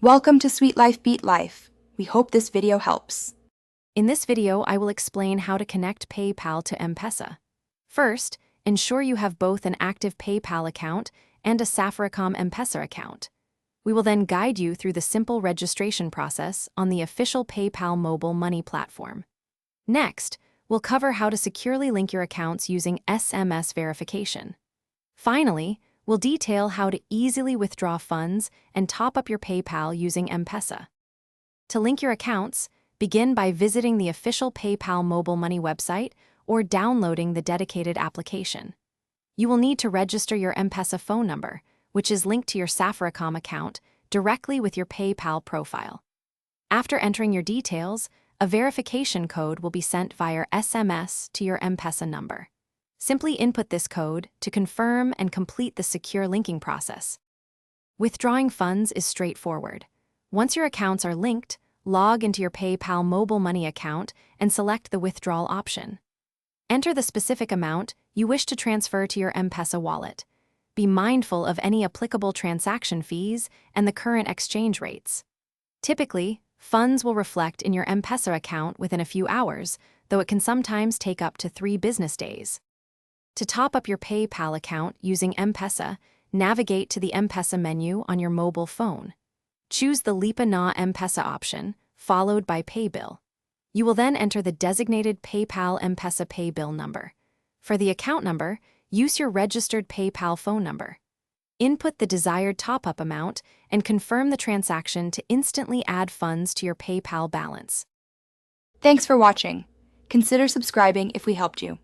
Welcome to Sweet Life Beat Life. We hope this video helps. In this video, I will explain how to connect PayPal to Mpesa. First, ensure you have both an active PayPal account and a Safaricom Mpesa account. We will then guide you through the simple registration process on the official PayPal mobile money platform. Next, we'll cover how to securely link your accounts using SMS verification. Finally, we'll detail how to easily withdraw funds and top up your PayPal using Mpesa. To link your accounts, begin by visiting the official PayPal mobile money website or downloading the dedicated application. You will need to register your Mpesa phone number, which is linked to your Safaricom account, directly with your PayPal profile. After entering your details, a verification code will be sent via SMS to your Mpesa number. Simply input this code to confirm and complete the secure linking process. Withdrawing funds is straightforward. Once your accounts are linked, log into your PayPal mobile money account and select the withdrawal option. Enter the specific amount you wish to transfer to your Mpesa wallet. Be mindful of any applicable transaction fees and the current exchange rates. Typically, funds will reflect in your Mpesa account within a few hours, though it can sometimes take up to 3 business days. To top up your PayPal account using Mpesa, navigate to the Mpesa menu on your mobile phone. Choose the Lipa na Mpesa option, followed by Pay Bill. You will then enter the designated PayPal Mpesa Pay Bill number. For the account number, use your registered PayPal phone number. Input the desired top-up amount and confirm the transaction to instantly add funds to your PayPal balance. Thanks for watching. Consider subscribing if we helped you.